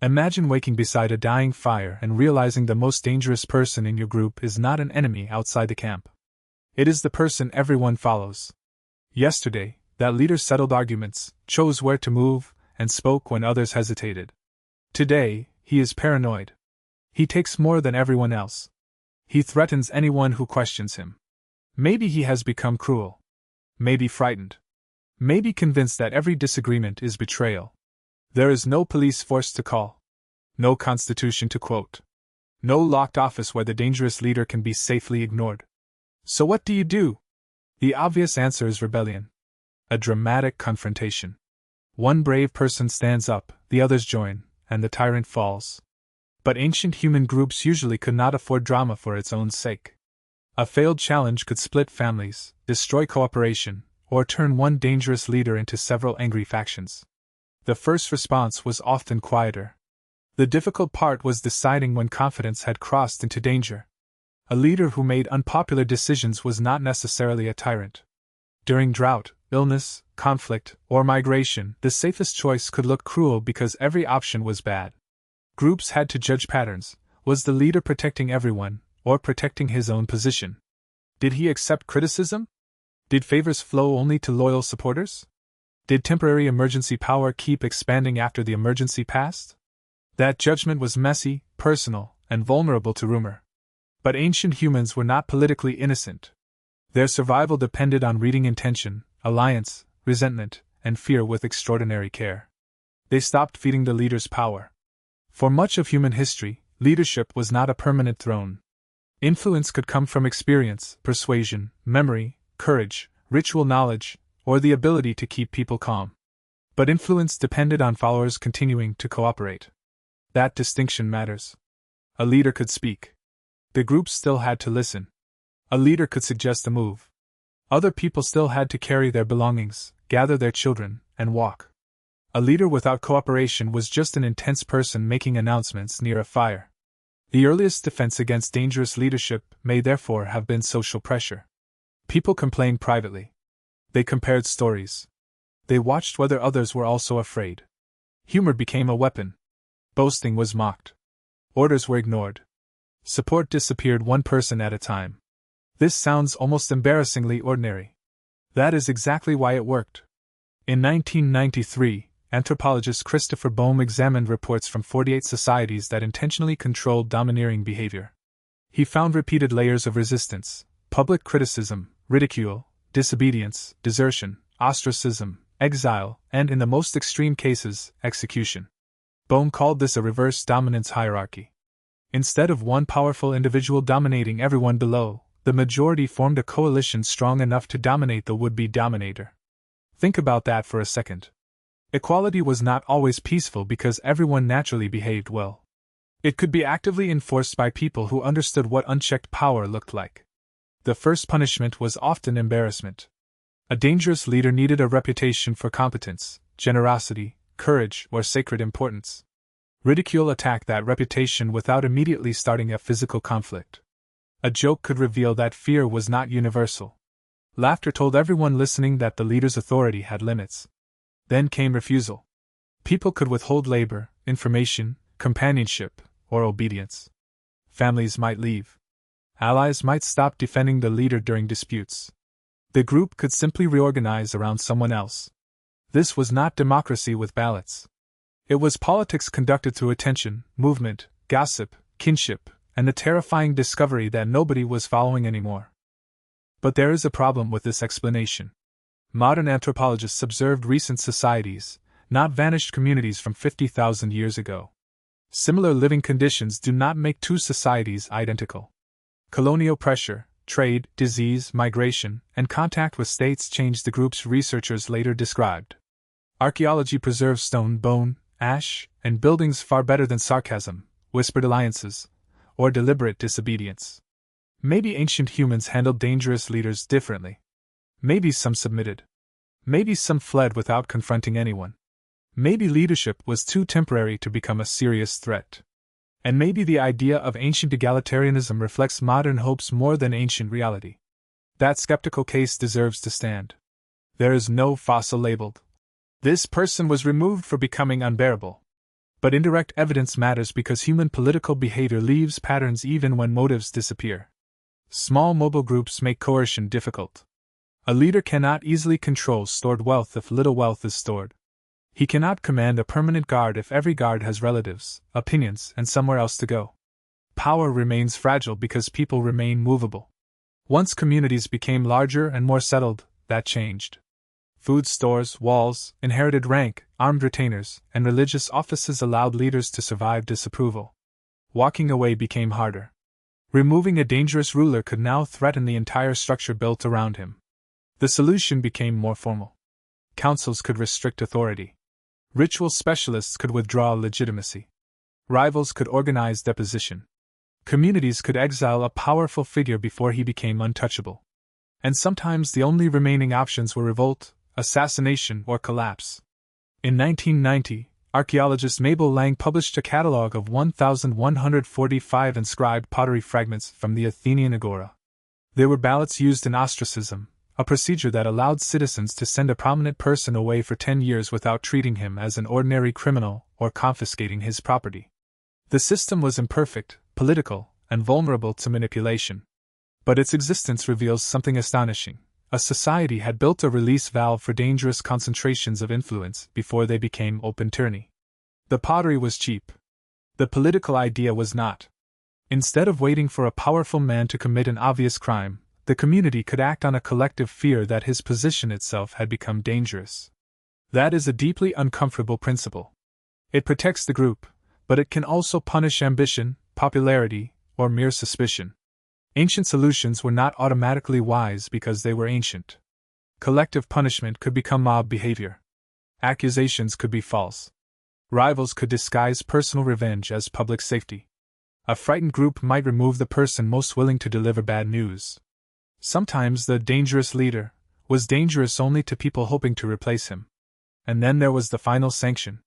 Imagine waking beside a dying fire and realizing the most dangerous person in your group is not an enemy outside the camp. It is the person everyone follows. Yesterday, that leader settled arguments, chose where to move, and spoke when others hesitated. Today, he is paranoid. He takes more than everyone else. He threatens anyone who questions him. Maybe he has become cruel. Maybe frightened. Maybe convinced that every disagreement is betrayal. There is no police force to call. No constitution to quote. No locked office where the dangerous leader can be safely ignored. So what do you do? The obvious answer is rebellion. A dramatic confrontation. One brave person stands up, the others join, and the tyrant falls. But ancient human groups usually could not afford drama for its own sake. A failed challenge could split families, destroy cooperation, or turn one dangerous leader into several angry factions. The first response was often quieter. The difficult part was deciding when confidence had crossed into danger. A leader who made unpopular decisions was not necessarily a tyrant. During drought, illness, conflict, or migration, the safest choice could look cruel because every option was bad. Groups had to judge patterns. Was the leader protecting everyone, or protecting his own position? Did he accept criticism? Did favors flow only to loyal supporters? Did temporary emergency power keep expanding after the emergency passed? That judgment was messy, personal, and vulnerable to rumor. But ancient humans were not politically innocent. Their survival depended on reading intention, alliance, resentment, and fear with extraordinary care. They stopped feeding the leader's power. For much of human history, leadership was not a permanent throne. Influence could come from experience, persuasion, memory, courage, ritual knowledge, or the ability to keep people calm. But influence depended on followers continuing to cooperate. That distinction matters. A leader could speak. The group still had to listen. A leader could suggest a move. Other people still had to carry their belongings, gather their children, and walk. A leader without cooperation was just an intense person making announcements near a fire. The earliest defense against dangerous leadership may therefore have been social pressure. People complained privately. They compared stories. They watched whether others were also afraid. Humor became a weapon. Boasting was mocked. Orders were ignored. Support disappeared one person at a time. This sounds almost embarrassingly ordinary. That is exactly why it worked. In 1993, anthropologist Christopher Boehm examined reports from 48 societies that intentionally controlled domineering behavior. He found repeated layers of resistance: public criticism, ridicule, disobedience, desertion, ostracism, exile, and in the most extreme cases, execution. Boehm called this a reverse dominance hierarchy. Instead of one powerful individual dominating everyone below, the majority formed a coalition strong enough to dominate the would-be dominator. Think about that for a second. Equality was not always peaceful because everyone naturally behaved well. It could be actively enforced by people who understood what unchecked power looked like. The first punishment was often embarrassment. A dangerous leader needed a reputation for competence, generosity, courage, or sacred importance. Ridicule attacked that reputation without immediately starting a physical conflict. A joke could reveal that fear was not universal. Laughter told everyone listening that the leader's authority had limits. Then came refusal. People could withhold labor, information, companionship, or obedience. Families might leave. Allies might stop defending the leader during disputes. The group could simply reorganize around someone else. This was not democracy with ballots. It was politics conducted through attention, movement, gossip, kinship, and the terrifying discovery that nobody was following anymore. But there is a problem with this explanation. Modern anthropologists observed recent societies, not vanished communities from 50,000 years ago. Similar living conditions do not make two societies identical. Colonial pressure, trade, disease, migration, and contact with states changed the groups researchers later described. Archaeology preserves stone, bone, ash, and buildings far better than sarcasm, whispered alliances, or deliberate disobedience. Maybe ancient humans handled dangerous leaders differently. Maybe some submitted. Maybe some fled without confronting anyone. Maybe leadership was too temporary to become a serious threat. And maybe the idea of ancient egalitarianism reflects modern hopes more than ancient reality. That skeptical case deserves to stand. There is no fossil labeled. This person was removed for becoming unbearable. But indirect evidence matters because human political behavior leaves patterns even when motives disappear. Small mobile groups make coercion difficult. A leader cannot easily control stored wealth if little wealth is stored. He cannot command a permanent guard if every guard has relatives, opinions, and somewhere else to go. Power remains fragile because people remain movable. Once communities became larger and more settled, that changed. Food stores, walls, inherited rank, armed retainers, and religious offices allowed leaders to survive disapproval. Walking away became harder. Removing a dangerous ruler could now threaten the entire structure built around him. The solution became more formal. Councils could restrict authority. Ritual specialists could withdraw legitimacy. Rivals could organize deposition. Communities could exile a powerful figure before he became untouchable. And sometimes the only remaining options were revolt, assassination, or collapse. In 1990, archaeologist Mabel Lang published a catalogue of 1,145 inscribed pottery fragments from the Athenian agora. There were ballots used in ostracism, a procedure that allowed citizens to send a prominent person away for 10 years without treating him as an ordinary criminal or confiscating his property. The system was imperfect, political, and vulnerable to manipulation. But its existence reveals something astonishing. A society had built a release valve for dangerous concentrations of influence before they became open tyranny. The pottery was cheap. The political idea was not. Instead of waiting for a powerful man to commit an obvious crime, the community could act on a collective fear that his position itself had become dangerous. That is a deeply uncomfortable principle. It protects the group, but it can also punish ambition, popularity, or mere suspicion. Ancient solutions were not automatically wise because they were ancient. Collective punishment could become mob behavior. Accusations could be false. Rivals could disguise personal revenge as public safety. A frightened group might remove the person most willing to deliver bad news. Sometimes the dangerous leader was dangerous only to people hoping to replace him. And then there was the final sanction.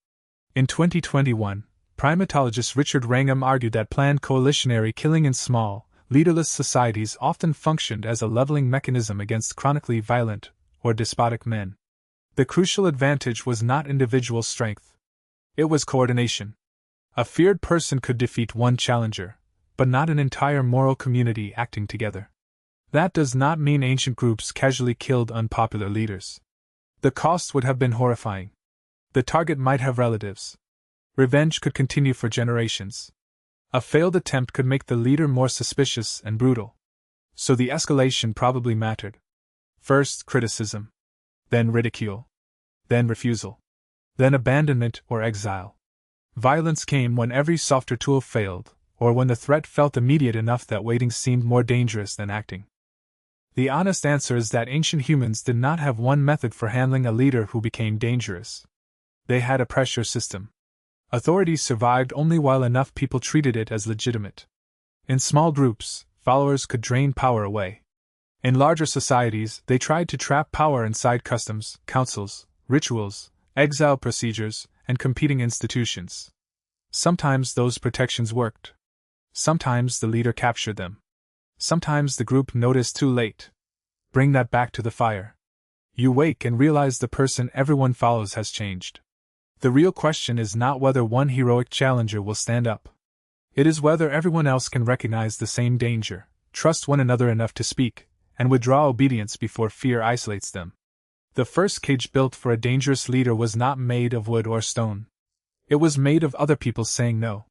In 2021, primatologist Richard Wrangham argued that planned coalitionary killing in small, leaderless societies often functioned as a leveling mechanism against chronically violent or despotic men. The crucial advantage was not individual strength. It was coordination. A feared person could defeat one challenger, but not an entire moral community acting together. That does not mean ancient groups casually killed unpopular leaders. The cost would have been horrifying. The target might have relatives. Revenge could continue for generations. A failed attempt could make the leader more suspicious and brutal. So the escalation probably mattered. First criticism. Then ridicule. Then refusal. Then abandonment or exile. Violence came when every softer tool failed, or when the threat felt immediate enough that waiting seemed more dangerous than acting. The honest answer is that ancient humans did not have one method for handling a leader who became dangerous. They had a pressure system. Authority survived only while enough people treated it as legitimate. In small groups, followers could drain power away. In larger societies, they tried to trap power inside customs, councils, rituals, exile procedures, and competing institutions. Sometimes those protections worked. Sometimes the leader captured them. Sometimes the group noticed too late. Bring that back to the fire. You wake and realize the person everyone follows has changed. The real question is not whether one heroic challenger will stand up. It is whether everyone else can recognize the same danger, trust one another enough to speak, and withdraw obedience before fear isolates them. The first cage built for a dangerous leader was not made of wood or stone. It was made of other people saying no.